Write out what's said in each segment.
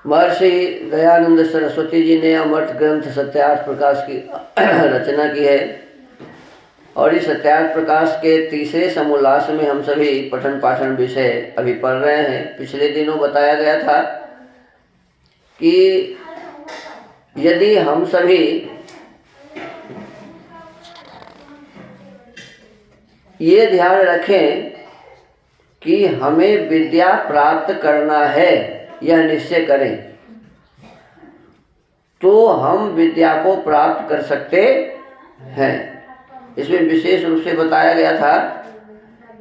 महर्षि दयानंद सरस्वती जी ने अमृत ग्रंथ सत्यार्थ प्रकाश की रचना की है और इस सत्यार्थ प्रकाश के तीसरे समोल्लास में हम सभी पठन पाठन विषय अभी पढ़ रहे हैं। पिछले दिनों बताया गया था कि यदि हम सभी ये ध्यान रखें कि हमें विद्या प्राप्त करना है, यह निश्चय करें, तो हम विद्या को प्राप्त कर सकते हैं। इसमें विशेष रूप से बताया गया था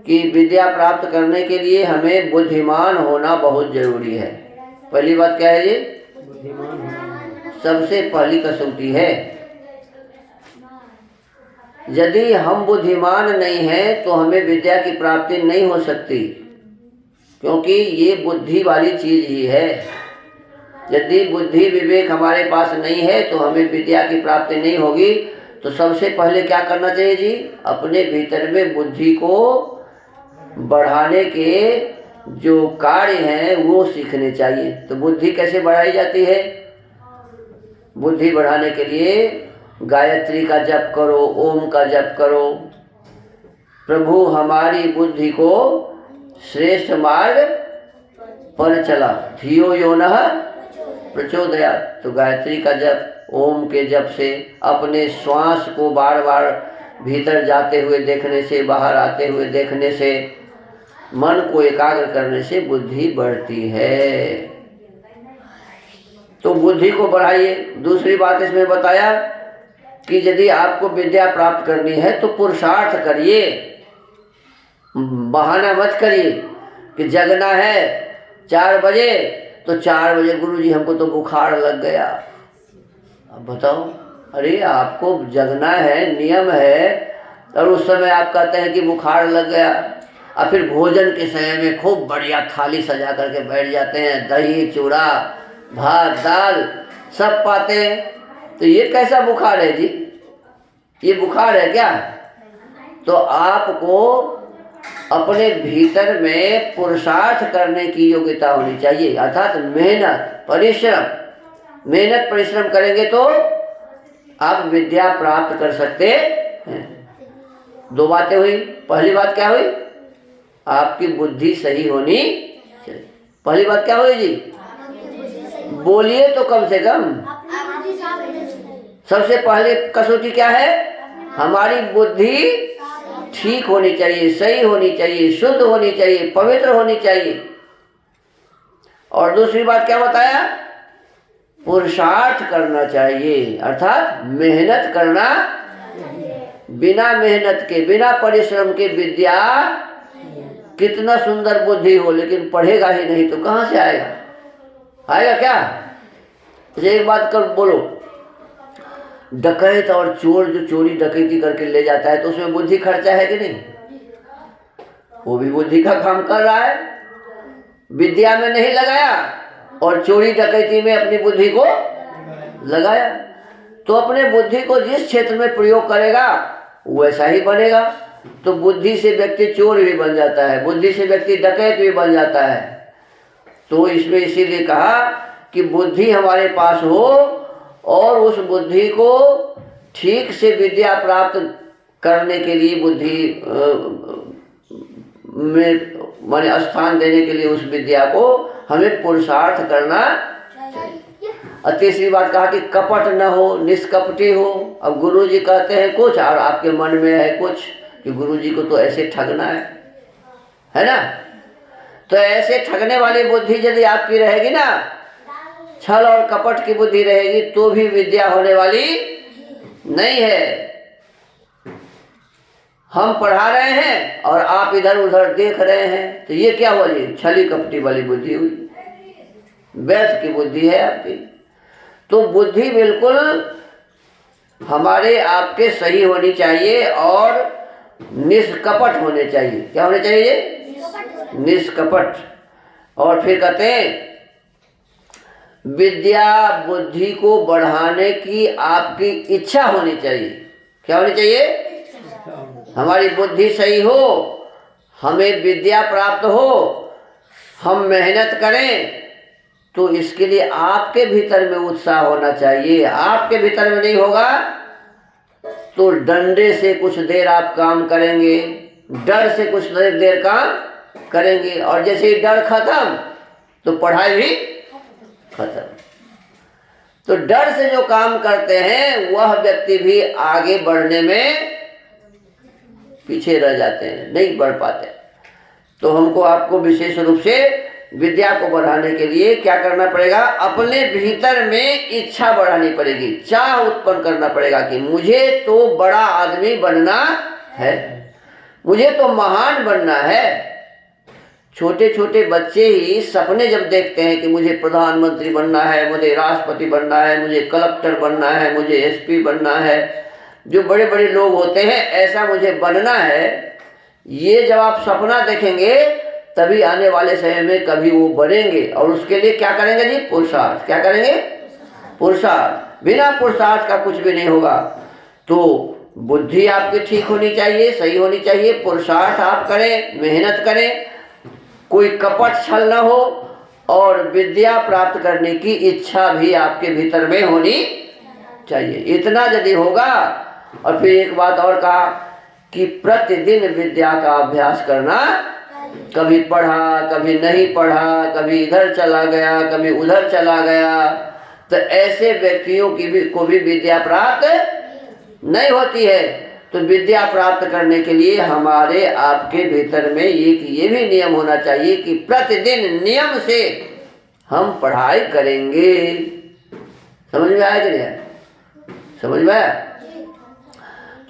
कि विद्या प्राप्त करने के लिए हमें बुद्धिमान होना बहुत जरूरी है। पहली बात क्या है? ये सबसे पहली कसौटी है। यदि हम बुद्धिमान नहीं हैं तो हमें विद्या की प्राप्ति नहीं हो सकती, क्योंकि ये बुद्धि वाली चीज ही है। यदि बुद्धि विवेक हमारे पास नहीं है तो हमें विद्या की प्राप्ति नहीं होगी। तो सबसे पहले क्या करना चाहिए जी? अपने भीतर में बुद्धि को बढ़ाने के जो कार्य हैं वो सीखने चाहिए। तो बुद्धि कैसे बढ़ाई जाती है? बुद्धि बढ़ाने के लिए गायत्री का जप करो, ओम का जप करो। प्रभु हमारी बुद्धि को श्रेष्ठ मार्ग पर चला, धियो यो नः प्रचोदयात्। तो गायत्री का जप, ओम के जप से, अपने श्वास को बार बार भीतर जाते हुए देखने से, बाहर आते हुए देखने से, मन को एकाग्र करने से बुद्धि बढ़ती है। तो बुद्धि को बढ़ाइए। दूसरी बात इसमें बताया कि यदि आपको विद्या प्राप्त करनी है तो पुरुषार्थ करिए, बहाना मत करिए कि जगना है 4 बजे तो 4 बजे गुरुजी हमको तो बुखार लग गया। अब बताओ, अरे आपको जगना है, नियम है, और उस समय आप कहते हैं कि बुखार लग गया। और फिर भोजन के समय में खूब बढ़िया थाली सजा करके बैठ जाते हैं, दही चूड़ा भात दाल सब पाते हैं। तो ये कैसा बुखार है जी? ये बुखार है क्या? तो आपको अपने भीतर में पुरुषार्थ करने की योग्यता होनी चाहिए, अर्थात मेहनत परिश्रम। मेहनत परिश्रम करेंगे तो आप विद्या प्राप्त कर सकते हैं। 2 बातें हुई। पहली बात क्या हुई? आपकी बुद्धि सही होनी चाहिए। पहली बात क्या हुई जी? बोलिए तो कम से कम। सबसे पहले कसौटी क्या है? हमारी बुद्धि ठीक होनी चाहिए, सही होनी चाहिए, शुद्ध होनी चाहिए, पवित्र होनी चाहिए। और दूसरी बात क्या बताया? पुरुषार्थ करना चाहिए, अर्थात मेहनत करना। बिना मेहनत के, बिना परिश्रम के विद्या, कितना सुंदर बुद्धि हो, लेकिन पढ़ेगा ही नहीं तो कहाँ से आएगा? आएगा क्या? एक बात कर बोलो, डकैत और चोर जो चोरी डकैती करके ले जाता है तो उसमें बुद्धि खर्चा है कि नहीं? वो भी बुद्धि का काम कर रहा है, विद्या में नहीं लगाया और चोरी डकैती में अपनी बुद्धि को लगाया। तो अपने बुद्धि को जिस क्षेत्र में प्रयोग करेगा वैसा ही बनेगा। तो बुद्धि से व्यक्ति चोर भी बन जाता है, बुद्धि से व्यक्ति डकैत भी बन जाता है। तो इसमें इसीलिए कहा कि बुद्धि हमारे पास हो और उस बुद्धि को ठीक से विद्या प्राप्त करने के लिए बुद्धि में माने स्थान देने के लिए उस विद्या को हमें पुरुषार्थ करना चाहिए। और तीसरी बात कहा कि कपट न हो, निष्कपटी हो। अब गुरुजी कहते हैं कुछ और आपके मन में है कुछ कि गुरुजी को तो ऐसे ठगना है ना? तो ऐसे ठगने वाली बुद्धि यदि आपकी रहेगी ना, छल और कपट की बुद्धि रहेगी, तो भी विद्या होने वाली नहीं है। हम पढ़ा रहे हैं और आप इधर उधर देख रहे हैं, तो ये क्या हुआ जी? छली कपटी वाली बुद्धि हुई, व्यर्थ की बुद्धि है आपकी। तो बुद्धि बिल्कुल हमारे आपके सही होनी चाहिए और निष्कपट होने चाहिए। क्या होने चाहिए? निष्कपट। और फिर कहते हैं विद्या बुद्धि को बढ़ाने की आपकी इच्छा होनी चाहिए। क्या होनी चाहिए? हमारी बुद्धि सही हो, हमें विद्या प्राप्त हो, हम मेहनत करें तो इसके लिए आपके भीतर में उत्साह होना चाहिए। आपके भीतर में नहीं होगा तो डंडे से कुछ देर आप काम करेंगे, डर से कुछ देर काम करेंगे, और जैसे ही डर खत्म तो पढ़ाई भी खत्म। तो डर से जो काम करते हैं वह व्यक्ति भी आगे बढ़ने में पीछे रह जाते हैं, नहीं बढ़ पाते। तो हमको आपको विशेष रूप से विद्या को बढ़ाने के लिए क्या करना पड़ेगा? अपने भीतर में इच्छा बढ़ानी पड़ेगी, चाह उत्पन्न करना पड़ेगा कि मुझे तो बड़ा आदमी बनना है, मुझे तो महान बनना है। छोटे छोटे बच्चे ही सपने जब देखते हैं कि मुझे प्रधानमंत्री बनना है, मुझे राष्ट्रपति बनना है, मुझे कलेक्टर बनना है, मुझे एसपी बनना है, जो बड़े बड़े लोग होते हैं ऐसा मुझे बनना है, ये जब आप सपना देखेंगे तभी आने वाले समय में कभी वो बनेंगे। और उसके लिए क्या करेंगे जी? पुरुषार्थ। क्या करेंगे? पुरुषार्थ। बिना पुरुषार्थ का कुछ भी नहीं होगा। तो बुद्धि आपकी ठीक होनी चाहिए, सही होनी चाहिए, पुरुषार्थ आप करें, मेहनत करें, कोई कपट छल न हो, और विद्या प्राप्त करने की इच्छा भी आपके भीतर में होनी चाहिए। इतना यदि होगा, और फिर एक बात और कहा कि प्रतिदिन विद्या का अभ्यास करना, कभी पढ़ा कभी नहीं पढ़ा, कभी इधर चला गया कभी उधर चला गया, तो ऐसे व्यक्तियों को भी विद्या प्राप्त नहीं होती है। तो विद्या प्राप्त करने के लिए हमारे आपके भीतर में एक ये भी नियम होना चाहिए कि प्रतिदिन नियम से हम पढ़ाई करेंगे। समझ में आया कि नहीं? समझ में आया?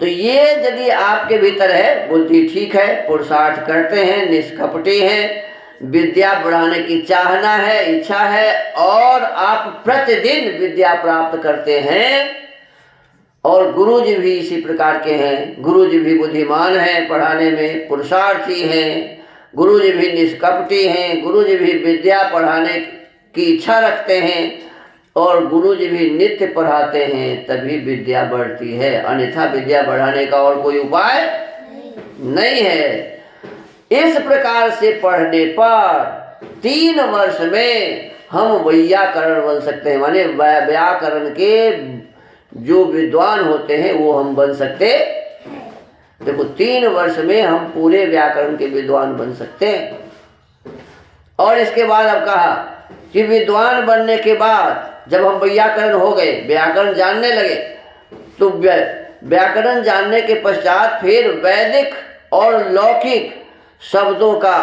तो ये यदि आपके भीतर है, बुद्धि ठीक है, पुरुषार्थ करते हैं, निष्कपटी हैं, विद्या बढ़ाने की चाहना है, इच्छा है, और आप प्रतिदिन विद्या प्राप्त करते हैं, और गुरुजी भी इसी प्रकार के हैं, गुरुजी भी बुद्धिमान हैं, पढ़ाने में पुरुषार्थी हैं, गुरुजी भी निष्कपटी हैं, गुरुजी भी विद्या पढ़ाने की इच्छा रखते हैं, और गुरुजी भी नित्य पढ़ाते हैं, तभी विद्या बढ़ती है। अन्यथा विद्या बढ़ाने का और कोई उपाय नहीं है। इस प्रकार से पढ़ने पर 3 वर्ष में हम वैयाकरण बन सकते हैं, माने व्याकरण के जो विद्वान होते हैं वो हम बन सकते। देखो 3 वर्ष में हम पूरे व्याकरण के विद्वान बन सकते हैं। और इसके बाद अब कहा कि विद्वान बनने के बाद जब हम व्याकरण हो गए, व्याकरण जानने लगे, तो व्याकरण जानने के पश्चात फिर वैदिक और लौकिक शब्दों का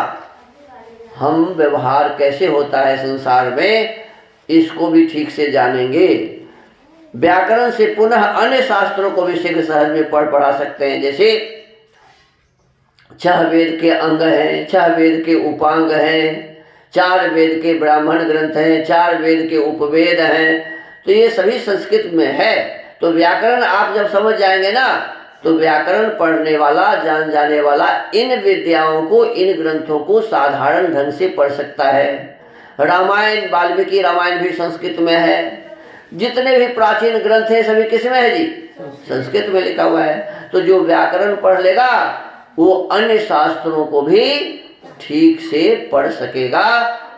हम व्यवहार कैसे होता है संसार में, इसको भी ठीक से जानेंगे। व्याकरण से पुनः अन्य शास्त्रों को भी शीघ्र सहज में पढ़ा सकते हैं। जैसे 6 वेद के अंग हैं, 6 वेद के उपांग हैं, 4 वेद के ब्राह्मण ग्रंथ हैं, 4 वेद के उपवेद हैं, तो ये सभी संस्कृत में है। तो व्याकरण आप जब समझ जाएंगे ना, तो व्याकरण पढ़ने वाला, जान जाने वाला इन विद्याओं को, इन ग्रंथों को साधारण ढंग से पढ़ सकता है। रामायण, वाल्मीकि रामायण भी संस्कृत में है। जितने भी प्राचीन ग्रंथ हैं सभी किस में है जी? संस्कृत में लिखा हुआ है। तो जो व्याकरण पढ़ लेगा वो अन्य शास्त्रों को भी ठीक से पढ़ सकेगा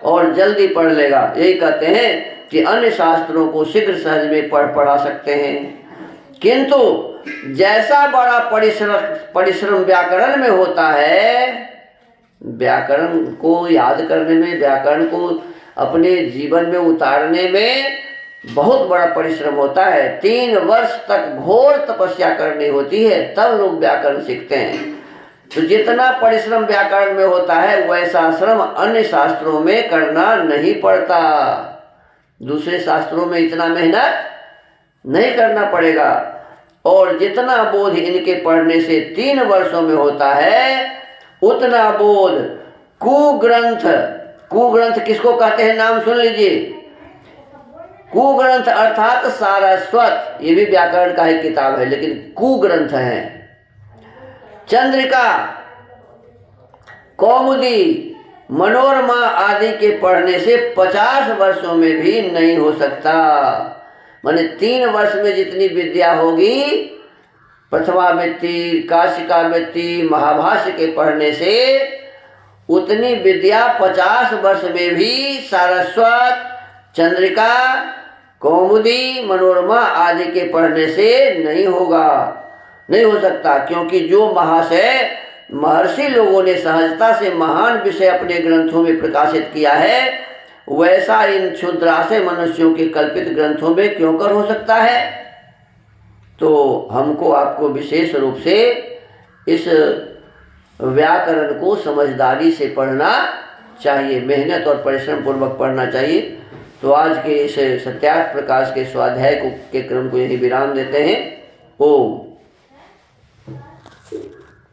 और जल्दी पढ़ लेगा। यही कहते हैं कि अन्य शास्त्रों को शीघ्र सहज में पढ़ा सकते हैं। किंतु जैसा बड़ा परिश्रम व्याकरण में होता है, व्याकरण को याद करने में, व्याकरण को अपने जीवन में उतारने में बहुत बड़ा परिश्रम होता है। 3 वर्ष तक घोर तपस्या करनी होती है, तब लोग व्याकरण सीखते हैं। तो जितना परिश्रम व्याकरण में होता है वैसा श्रम अन्य शास्त्रों में करना नहीं पड़ता। दूसरे शास्त्रों में इतना मेहनत नहीं करना पड़ेगा। और जितना बोध इनके पढ़ने से 3 वर्षों में होता है, उतना बोध कुग्रंथ किसको कहते हैं? नाम सुन लीजिए। कुग्रंथ अर्थात सारस्वत, ये भी व्याकरण का ही किताब है, लेकिन कुग्रंथ है। चंद्रिका, कौमुदी, मनोरमा आदि के पढ़ने से 50 वर्षों में भी नहीं हो सकता। माने 3 वर्ष में जितनी विद्या होगी, प्रथमावृत्ति, काशिकावृत्ति, महाभाष्य के पढ़ने से, उतनी विद्या 50 वर्ष में भी सारस्वत, चंद्रिका, कौमुदी, मनोरमा आदि के पढ़ने से नहीं होगा, नहीं हो सकता। क्योंकि जो महाशय महर्षि लोगों ने सहजता से महान विषय अपने ग्रंथों में प्रकाशित किया है, वैसा इन क्षुद्राशय मनुष्यों के कल्पित ग्रंथों में क्यों कर हो सकता है। तो हमको आपको विशेष रूप से इस व्याकरण को समझदारी से पढ़ना चाहिए, मेहनत और परिश्रम पूर्वक पढ़ना चाहिए। तो आज के इस सत्यार्थ प्रकाश के स्वाध्याय के क्रम को यही विराम देते हैं। ओम।